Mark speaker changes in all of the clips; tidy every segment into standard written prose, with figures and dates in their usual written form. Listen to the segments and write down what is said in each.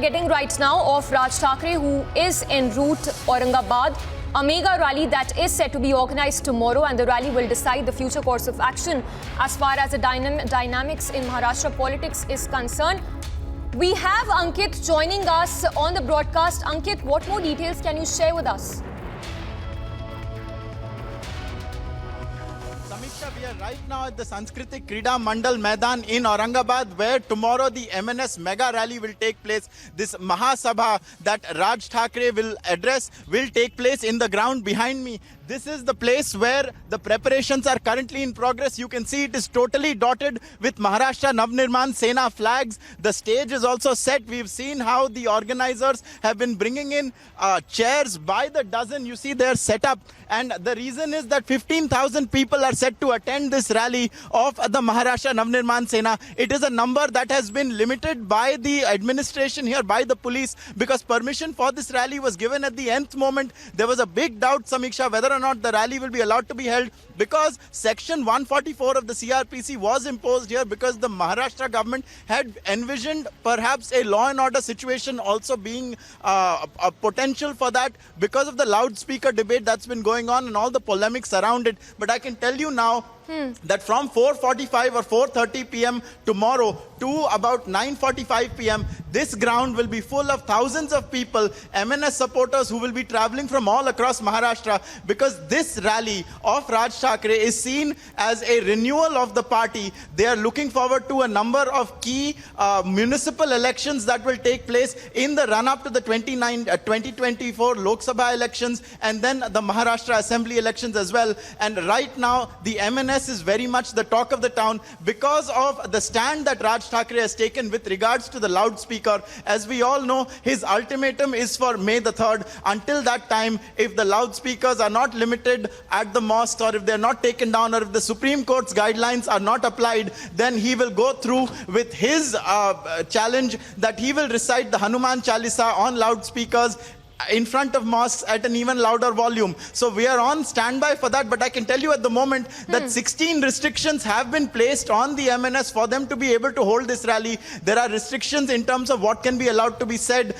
Speaker 1: Getting right now of Raj Thackeray, who is en route Aurangabad. A mega rally that is set to be organized tomorrow, and the rally will decide the future course of action as far as the dynamics in Maharashtra politics is concerned. We have Ankit joining us on the broadcast. Ankit, what more details can you share with us?
Speaker 2: Samiksha, we are right now at the Sanskritik Krida Mandal Maidan in Aurangabad, where tomorrow the MNS mega rally will take place. This Mahasabha that Raj Thackeray will address will take place in the ground behind me. This is the place where the preparations are currently in progress. You can see it is totally dotted with Maharashtra Navnirman Sena flags. The stage is also set. We've seen how the organizers have been bringing in chairs by the dozen. You see they're set up. And the reason is that 15,000 people are set to attend this rally of the Maharashtra Navnirman Sena. It is a number that has been limited by the administration here, by the police, because permission for this rally was given at the nth moment. There was a big doubt, Samiksha, whether or not the rally will be allowed to be held, because section 144 of the CRPC was imposed here because the Maharashtra government had envisioned perhaps a law and order situation also being a potential for that because of the loudspeaker debate that's been going on and all the polemics around it. But I can tell you now that from 4:45 or 4:30 p.m. tomorrow to about 9:45 p.m. this ground will be full of thousands of people, MNS supporters who will be traveling from all across Maharashtra, because this rally of Raj Thackeray is seen as a renewal of the party. They are looking forward to a number of key municipal elections that will take place in the run-up to the 2024 Lok Sabha elections and then the Maharashtra Assembly elections as well. And right now, the MNS is very much the talk of the town because of the stand that Raj Thackeray has taken with regards to the loudspeaker. As we all know, his ultimatum is for May the 3rd. Until that time, if the loudspeakers are not limited at the mosques, or if they're not taken down, or if the Supreme Court's guidelines are not applied, then he will go through with his challenge that he will recite the Hanuman Chalisa on loudspeakers in front of mosques at an even louder volume. So we are on standby for that, but I can tell you at the moment that 16 restrictions have been placed on the MNS for them to be able to hold this rally. There are restrictions in terms of what can be allowed to be said.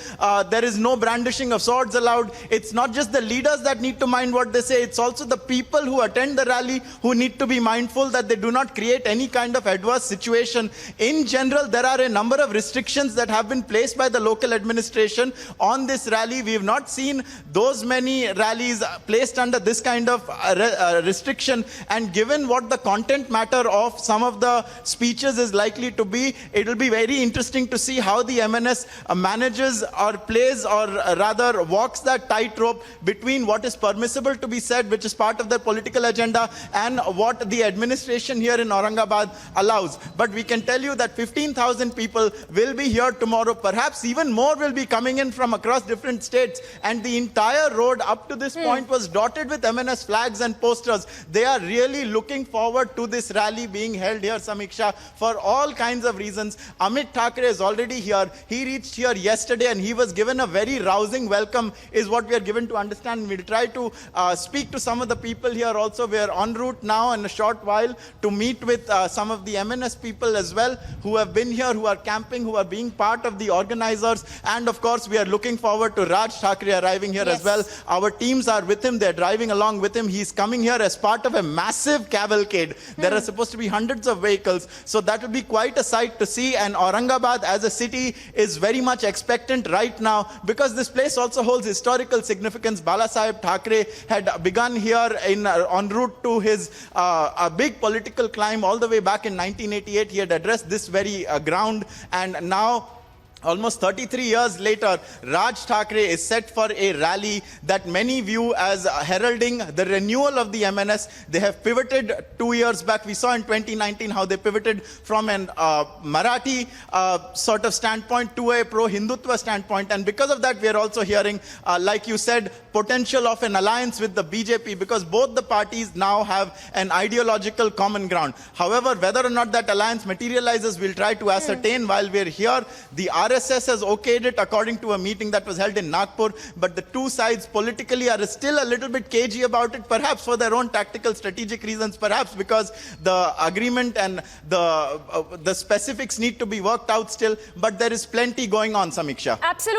Speaker 2: There is no brandishing of swords allowed. It's not just the leaders that need to mind what they say, it's also the people who attend the rally who need to be mindful that they do not create any kind of adverse situation. In general, there are a number of restrictions that have been placed by the local administration on this rally. We've not seen those many rallies placed under this kind of restriction, and given what the content matter of some of the speeches is likely to be, it will be very interesting to see how the MNS manages or plays, or rather walks that tightrope between what is permissible to be said, which is part of their political agenda, and what the administration here in Aurangabad allows. But we can tell you that 15,000 people will be here tomorrow. Perhaps even more will be coming in from across different states. And the entire road up to this point was dotted with MNS flags and posters. They are really looking forward to this rally being held here, Samiksha, for all kinds of reasons. Amit Thackeray is already here. He reached here yesterday and he was given a very rousing welcome, is what we are given to understand. We'll try to speak to some of the people here also. We are en route now in a short while to meet with some of the MNS people as well, who have been here, who are camping, who are being part of the organizers. And of course, we are looking forward to Raj Thackeray arriving here as well. Our teams are with him. They're driving along with him. He's coming here as part of a massive cavalcade. There are supposed to be hundreds of vehicles. So that will be quite a sight to see. And Aurangabad as a city is very much expectant right now, because this place also holds historical significance. Balasaheb Thackeray had begun here en route to his a big political climb all the way back in 1988. He had addressed this very ground, and now, almost 33 years later, Raj Thackeray is set for a rally that many view as heralding the renewal of the MNS. They have pivoted 2 years back. We saw in 2019 how they pivoted from an Marathi sort of standpoint to a pro-Hindutva standpoint. And because of that, we are also hearing, like you said, potential of an alliance with the BJP, because both the parties now have an ideological common ground. However, whether or not that alliance materializes, we'll try to ascertain while we're here. The RSS has okayed it according to a meeting that was held in Nagpur, but the two sides politically are still a little bit cagey about it, perhaps for their own tactical strategic reasons, perhaps because the agreement and the specifics need to be worked out still, but there is plenty going on, Samiksha.
Speaker 1: Absolutely.